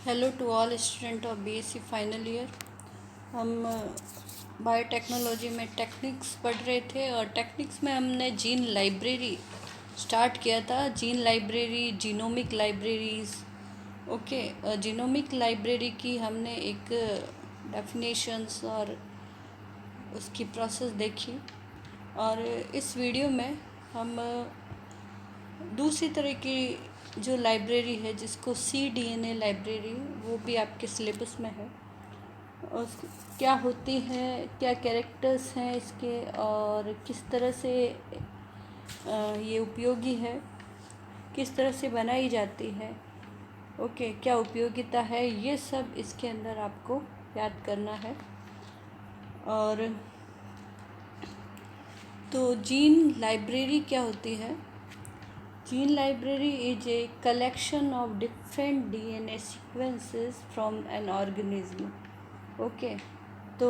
Hello to all student of BSc final year. हम biotechnology में techniques पढ़ रहे थे और टेक्निक्स में हमने जीन लाइब्रेरी स्टार्ट किया था। Gene library, genomic libraries. Okay, genomic library की हमने एक डेफिनेशंस और उसकी प्रोसेस देखी। और इस वीडियो में हम दूसरी तरह की जो लाइब्रेरी है जिसको cDNA लाइब्रेरी, वो भी आपके सिलेबस में है। उस क्या होती है, क्या कैरेक्टर्स हैं इसके और किस तरह से ये उपयोगी है, किस तरह से बनाई जाती है, ओके, क्या उपयोगिता है, ये सब इसके अंदर आपको याद करना है। और तो जीन लाइब्रेरी क्या होती है? Gene library is a collection of different DNA sequences from an organism. Okay, तो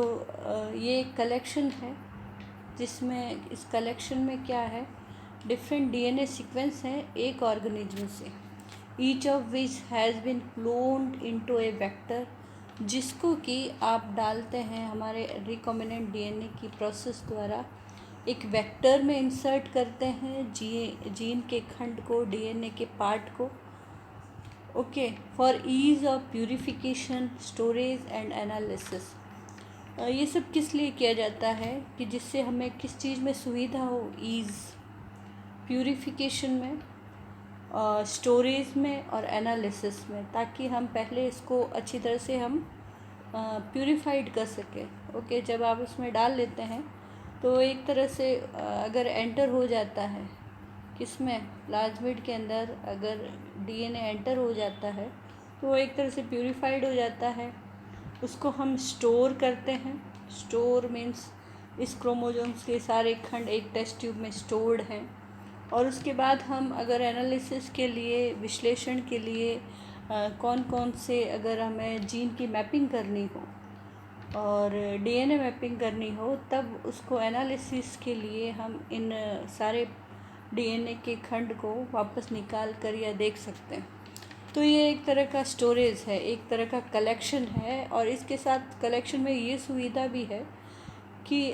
ये एक कलेक्शन है जिसमें इस कलेक्शन में क्या है, डिफरेंट DNA सीक्वेंस हैं एक ऑर्गेनिज्म से, each of which has been cloned into a vector, जिसको कि आप डालते हैं हमारे रिकॉम्बिनेंट DNA की प्रोसेस द्वारा एक वेक्टर में इंसर्ट करते हैं जीन के खंड को, डीएनए के पार्ट को। Okay, for ease of purification, storage and analysis. ये सब किस लिए किया जाता है कि जिससे हमें किस चीज़ में सुविधा हो, ईज़, प्यूरिफिकेशन में, स्टोरेज में और एनालिसिस में, ताकि हम पहले इसको अच्छी तरह से हम प्यूरिफाइड कर सकें। ओके, जब आप उसमें डाल लेते हैं तो एक तरह से अगर एंटर हो जाता है, किसमें, प्लाज्मिड के अंदर अगर डीएनए एंटर हो जाता है तो वो एक तरह से प्यूरिफाइड हो जाता है। उसको हम स्टोर करते हैं। स्टोर मीन्स इस क्रोमोसोम्स के सारे खंड एक टेस्ट ट्यूब में स्टोर्ड हैं, और उसके बाद हम अगर एनालिसिस के लिए, विश्लेषण के लिए कौन कौन से, अगर हमें जीन की मैपिंग करनी हो और डीएनए मैपिंग करनी हो, तब उसको एनालिसिस के लिए हम इन सारे डीएनए के खंड को वापस निकाल कर या देख सकते हैं। तो ये एक तरह का स्टोरेज है, एक तरह का कलेक्शन है। और इसके साथ कलेक्शन में ये सुविधा भी है कि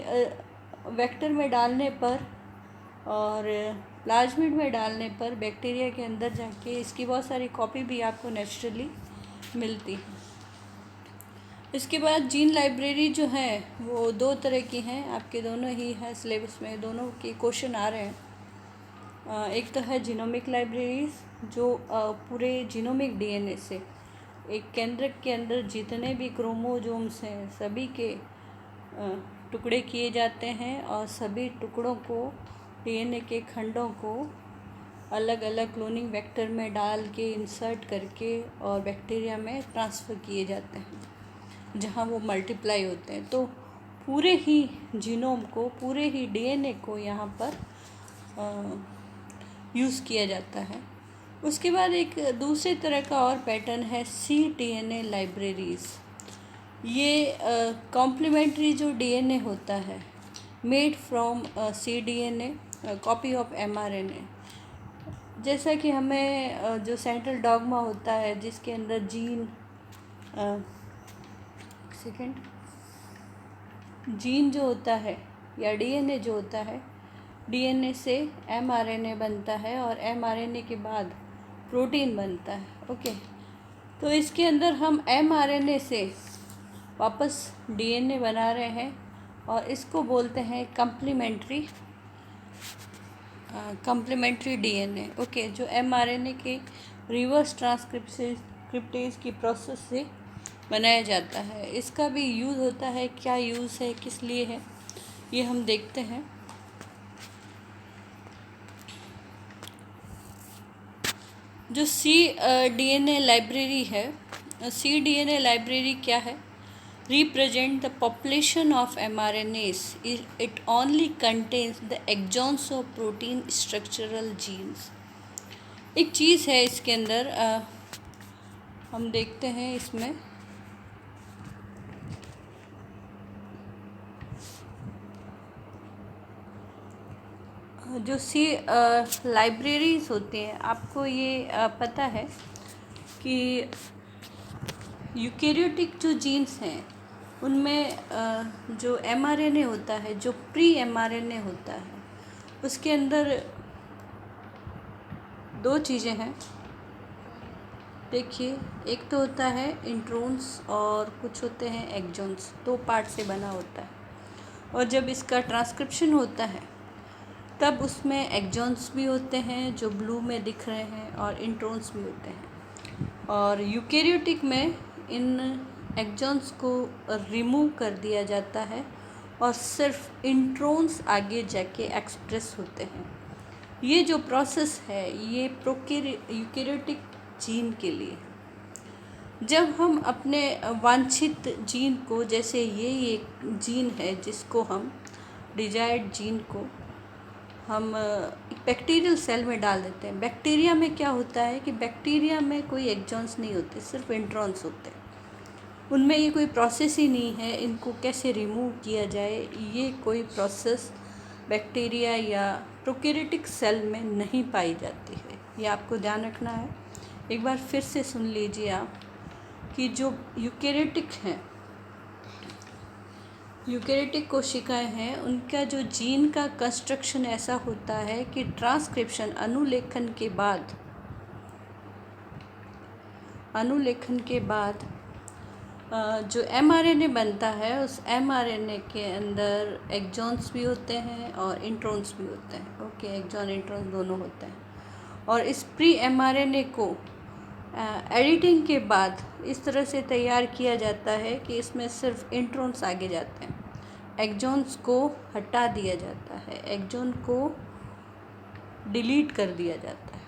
वेक्टर में डालने पर और प्लाज्मिड में डालने पर बैक्टीरिया के अंदर जाके इसकी बहुत सारी कॉपी भी आपको नेचुरली मिलती है। इसके बाद जीन लाइब्रेरी जो है वो दो तरह की हैं, आपके दोनों ही हैं सिलेबस में, दोनों के क्वेश्चन आ रहे हैं। एक तो है जीनोमिक लाइब्रेरीज, जो पूरे जीनोमिक डीएनए से एक केंद्रक के अंदर जितने भी क्रोमोसोम्स हैं सभी के टुकड़े किए जाते हैं और सभी टुकड़ों को, डीएनए के खंडों को अलग अलग क्लोनिंग वेक्टर में डाल के इंसर्ट करके और बैक्टीरिया में ट्रांसफ़र किए जाते हैं जहाँ वो मल्टीप्लाई होते हैं। तो पूरे ही जीनोम को, पूरे ही डीएनए को यहाँ पर यूज़ किया जाता है। उसके बाद एक दूसरे तरह का और पैटर्न है cDNA लाइब्रेरीज़। ये कॉम्प्लीमेंट्री जो डीएनए होता है, made from cDNA, copy of mRNA। जैसा कि हमें जो सेंट्रल डॉग्मा होता है जिसके अंदर जीन जो होता है या डीएनए जो होता है, डीएनए से mRNA बनता है और mRNA के बाद प्रोटीन बनता है। ओके, तो इसके अंदर हम mRNA से वापस डीएनए बना रहे हैं और इसको बोलते हैं कम्प्लीमेंट्री डीएनए। ओके, जो mRNA के रिवर्स ट्रांसक्रिप्टेज की प्रोसेस से बनाया जाता है। इसका भी यूज़ होता है, क्या यूज़ है, किस लिए है, ये हम देखते हैं। जो cDNA लाइब्रेरी है, cDNA लाइब्रेरी क्या है? Represent the population of mRNAs. It only contains the exons of protein structural genes. एक चीज़ है इसके अंदर, हम देखते हैं इसमें जो लाइब्रेरीज़ होती हैं, आपको ये पता है कि यूकेरियोटिक जो जीन्स हैं उनमें जो mRNA होता है, जो प्री mRNA होता है, उसके अंदर दो चीज़ें हैं। देखिए, एक तो होता है इंट्रोन्स और कुछ होते हैं एक्सॉन्स, दो पार्ट से बना होता है। और जब इसका ट्रांसक्रिप्शन होता है तब उसमें एक्सॉन्स भी होते हैं जो ब्लू में दिख रहे हैं और इंट्रोन्स भी होते हैं। और यूकेरियोटिक में इन एक्सॉन्स को रिमूव कर दिया जाता है और सिर्फ इंट्रोन्स आगे जाके एक्सप्रेस होते हैं। ये जो प्रोसेस है ये यूकेरियोटिक जीन के लिए। जब हम अपने वांछित जीन को, जैसे ये एक जीन है जिसको हम डिजायर्ड जीन को हम एक बैक्टीरियल सेल में डाल देते हैं। बैक्टीरिया में क्या होता है कि बैक्टीरिया में कोई एक्सॉन्स नहीं होते, सिर्फ इंट्रॉन्स होते हैं। उनमें ये कोई प्रोसेस ही नहीं है, इनको कैसे रिमूव किया जाए, ये कोई प्रोसेस बैक्टीरिया या प्रोकैरियोटिक सेल में नहीं पाई जाती है। ये आपको ध्यान रखना है। एक बार फिर से सुन लीजिए आप कि जो यूकेरियोटिक कोशिकाएं हैं उनका जो जीन का कंस्ट्रक्शन ऐसा होता है कि ट्रांसक्रिप्शन अनुलेखन के बाद जो mRNA बनता है उस mRNA के अंदर एक्सॉन्स भी होते हैं और इंट्रॉन्स भी होते हैं। ओके, एक्सॉन इंट्रॉन्स दोनों होते हैं। और इस प्री mRNA को एडिटिंग के बाद इस तरह से तैयार किया जाता है कि इसमें सिर्फ इंट्रॉन्स आगे जाते हैं, एक्सॉन्स को हटा दिया जाता है, एक्सॉन को डिलीट कर दिया जाता है।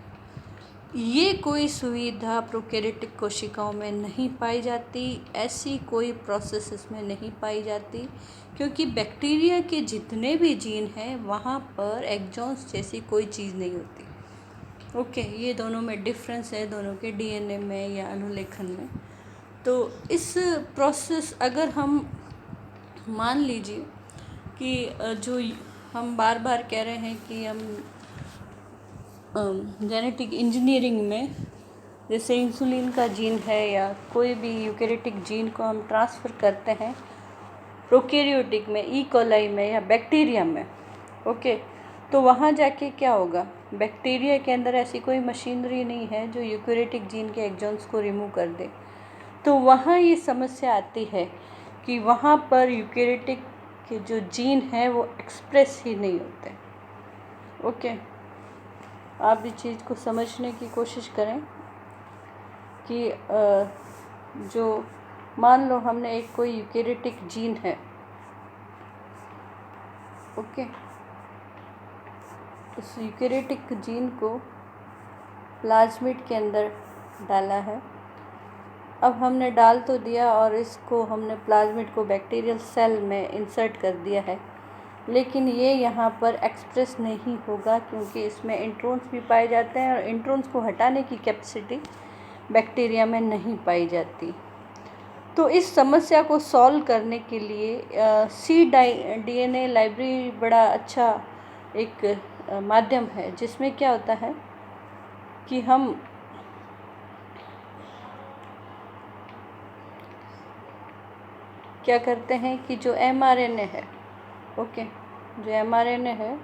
ये कोई सुविधा प्रोकैरियोटिक कोशिकाओं में नहीं पाई जाती, ऐसी कोई प्रोसेस इसमें नहीं पाई जाती, क्योंकि बैक्टीरिया के जितने भी जीन हैं वहाँ पर एक्सॉन्स जैसी कोई चीज़ नहीं होती। ओके, ये दोनों में डिफरेंस है, दोनों के डीएनए में या अनुलेखन में। तो इस प्रोसेस, अगर हम मान लीजिए कि जो हम बार बार कह रहे हैं कि हम जेनेटिक इंजीनियरिंग में जैसे इंसुलिन का जीन है या कोई भी यूकेरियोटिक जीन को हम ट्रांसफ़र करते हैं प्रोकैरियोटिक में, ई कोलाई में या बैक्टीरिया में, ओके, तो वहाँ जाके क्या होगा, बैक्टीरिया के अंदर ऐसी कोई मशीनरी नहीं है जो यूकेरियोटिक जीन के एक्सॉन्स को रिमूव कर दे। तो वहाँ ये समस्या आती है कि वहाँ पर यूकेरियोटिक के जो जीन हैं वो एक्सप्रेस ही नहीं होते। ओके, आप इस चीज़ को समझने की कोशिश करें कि जो मान लो हमने एक कोई यूकेरियोटिक जीन है, ओके, उस यूकेरियोटिक जीन को प्लाज्मिड के अंदर डाला है। अब हमने डाल तो दिया और इसको हमने प्लाज्मिड को बैक्टीरियल सेल में इंसर्ट कर दिया है, लेकिन ये यहाँ पर एक्सप्रेस नहीं होगा क्योंकि इसमें इंट्रॉन्स भी पाए जाते हैं और इंट्रॉन्स को हटाने की कैपेसिटी बैक्टीरिया में नहीं पाई जाती। तो इस समस्या को सॉल्व करने के लिए cDNA लाइब्रेरी बड़ा अच्छा एक माध्यम है, जिसमें क्या होता है कि हम क्या करते हैं कि जो mRNA है, ओके, जो mRNA है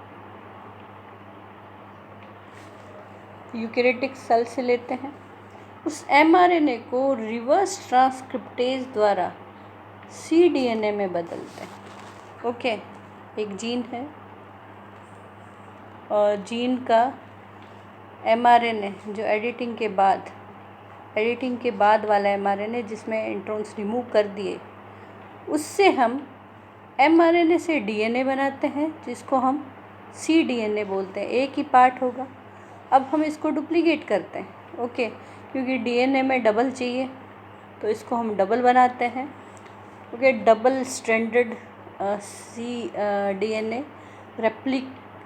यूकेरियोटिक सेल से लेते हैं, उस mRNA को रिवर्स ट्रांसक्रिप्टेज द्वारा cDNA में बदलते हैं। ओके, एक जीन है और जीन का mRNA जो एडिटिंग के बाद वाला mRNA जिसमें इंट्रॉन्स रिमूव कर दिए, उससे हम mRNA से DNA बनाते हैं जिसको हम cDNA बोलते हैं, एक ही पार्ट होगा। अब हम इसको डुप्लीकेट करते हैं, ओके, क्योंकि DNA में डबल चाहिए तो इसको हम डबल बनाते हैं, okay, double stranded cDNA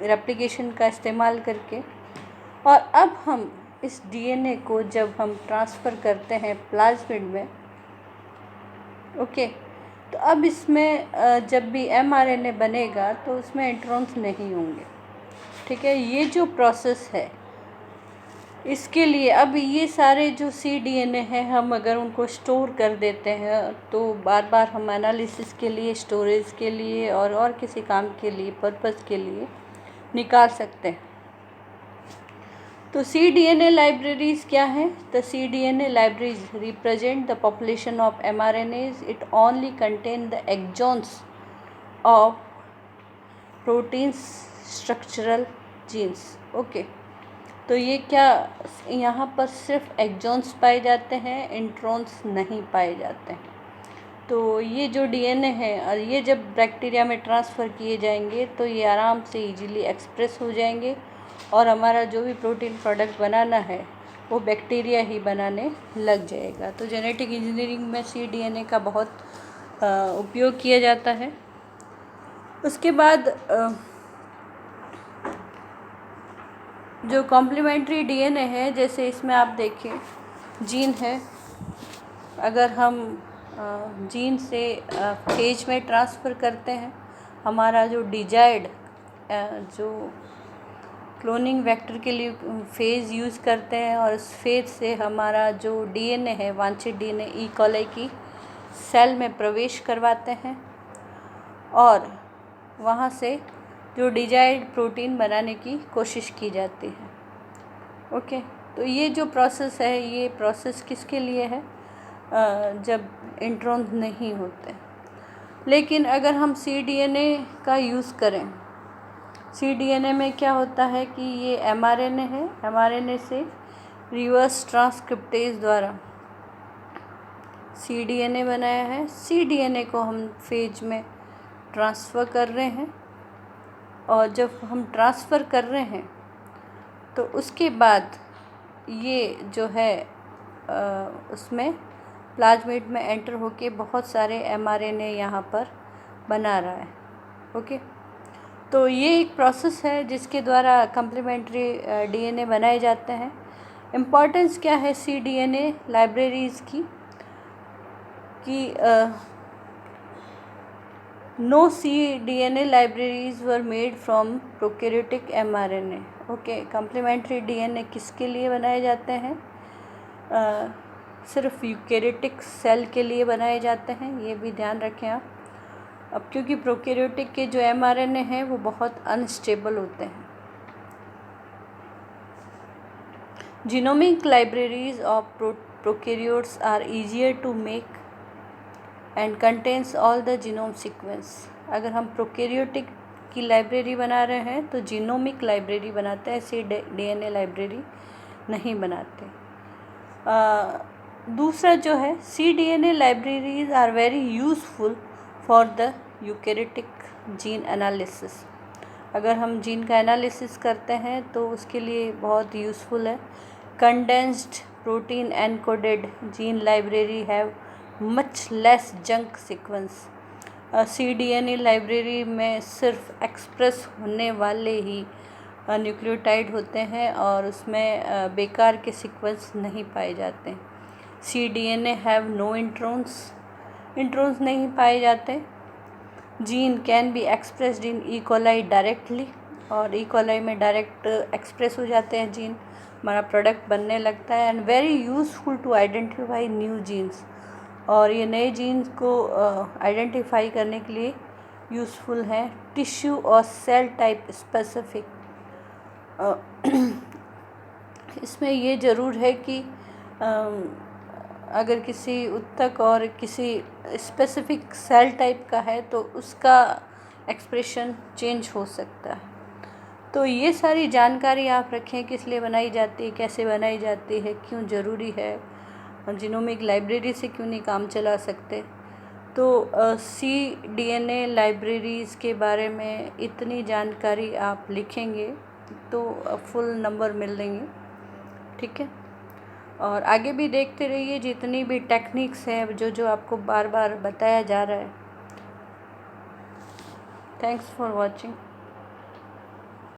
replication का इस्तेमाल करके। और अब हम इस DNA को जब हम ट्रांसफ़र करते हैं प्लाज्मिड में, ओके, तो अब इसमें जब भी mRNA बनेगा तो उसमें इंट्रॉन्स नहीं होंगे। ठीक है, ये जो प्रोसेस है इसके लिए अब ये सारे जो cDNA है, हम अगर उनको स्टोर कर देते हैं तो बार बार हम एनालिसिस के लिए, स्टोरेज के लिए और किसी काम के लिए, पर्पस के लिए निकाल सकते हैं। तो cDNA लाइब्रेरीज क्या हैं? The cDNA libraries represent the population of mRNAs. It only contain the exons of proteins structural genes. Okay, तो ये क्या, यहाँ पर सिर्फ एक्सॉन्स पाए जाते हैं, इंट्रॉन्स नहीं पाए जाते हैं। तो ये जो डीएनए है, और ये जब बैक्टीरिया में ट्रांसफ़र किए जाएंगे तो ये आराम से इजीली एक्सप्रेस हो जाएंगे, और हमारा जो भी प्रोटीन प्रोडक्ट बनाना है वो बैक्टीरिया ही बनाने लग जाएगा। तो जेनेटिक इंजीनियरिंग में cDNA का बहुत उपयोग किया जाता है। उसके बाद जो कॉम्प्लीमेंट्री डीएनए है, जैसे इसमें आप देखें जीन है, अगर हम जीन से फेज में ट्रांसफ़र करते हैं, हमारा जो डिजायर्ड जो क्लोनिंग वेक्टर के लिए फेज़ यूज़ करते हैं, और उस फेज से हमारा जो डीएनए है, वांछित डीएनए ई कॉलाई की सेल में प्रवेश करवाते हैं, और वहाँ से जो डिजायर्ड प्रोटीन बनाने की कोशिश की जाती है। ओके, तो ये जो प्रोसेस है, ये प्रोसेस किसके लिए है? जब इंट्रॉन नहीं होते। लेकिन अगर हम cDNA का यूज़ करें, cDNA में क्या होता है कि ये mRNA है, mRNA से रिवर्स ट्रांसक्रिप्टेज द्वारा cDNA बनाया है। cDNA को हम फेज में ट्रांसफ़र कर रहे हैं, और जब हम ट्रांसफ़र कर रहे हैं तो उसके बाद ये जो है उसमें प्लाज्मिड में एंटर होके बहुत सारे mRNA यहाँ पर बना रहा है। ओके, तो ये एक प्रोसेस है जिसके द्वारा कम्प्लीमेंट्री डीएनए बनाए जाते हैं। इम्पॉर्टेंस क्या है cDNA लाइब्रेरीज़ की कि no cDNA libraries were made from prokaryotic mRNA. Okay, complementary DNA किसके लिए बनाए जाते हैं? सिर्फ यूकेरियोटिक सेल के लिए बनाए जाते हैं, ये भी ध्यान रखें आप। अब क्योंकि प्रोकैरियोटिक के जो mRNA हैं वो बहुत अनस्टेबल होते हैं। Genomic libraries of prokaryotes are easier to make and contains all the genome sequence. अगर हम प्रोकैरियोटिक की लाइब्रेरी बना रहे हैं तो जीनोमिक लाइब्रेरी बनाते हैं, ऐसे डीएनए लाइब्रेरी नहीं बनाते। दूसरा जो है cDNA libraries are very useful for the eukaryotic gene analysis. अगर हम जीन का एनालिसिस करते हैं तो उसके लिए बहुत यूज़फुल है। Condensed protein encoded gene library have much less junk sequence. cDNA library में सिर्फ एक्सप्रेस होने वाले ही न्यूक्लियोटाइड होते हैं, और उसमें बेकार के सीक्वेंस नहीं पाए जाते हैं। cDNA हैव नो इंट्रॉन्स नहीं पाए जाते। Gene can be expressed in E coli directly, और ई कोलाई में डायरेक्ट एक्सप्रेस हो जाते हैं जीन, हमारा प्रोडक्ट बनने लगता है। And very useful to identify new genes, और ये नए जीन्स को आइडेंटिफाई करने के लिए यूज़फुल हैं। टिश्यू और सेल टाइप स्पेसिफिक, इसमें ये ज़रूर है कि अगर किसी उत्तक और किसी स्पेसिफिक सेल टाइप का है तो उसका एक्सप्रेशन चेंज हो सकता है। तो ये सारी जानकारी आप रखें, किस लिए बनाई जाती है, कैसे बनाई जाती है, क्यों ज़रूरी है, जीनोमिक लाइब्रेरी से क्यों नहीं काम चला सकते। तो cDNA लाइब्रेरीज़ के बारे में इतनी जानकारी आप लिखेंगे तो फुल नंबर मिल देंगे, ठीक है। और आगे भी देखते रहिए, जितनी भी टेक्निक्स हैं जो आपको बार बार बताया जा रहा है। Thanks for watching.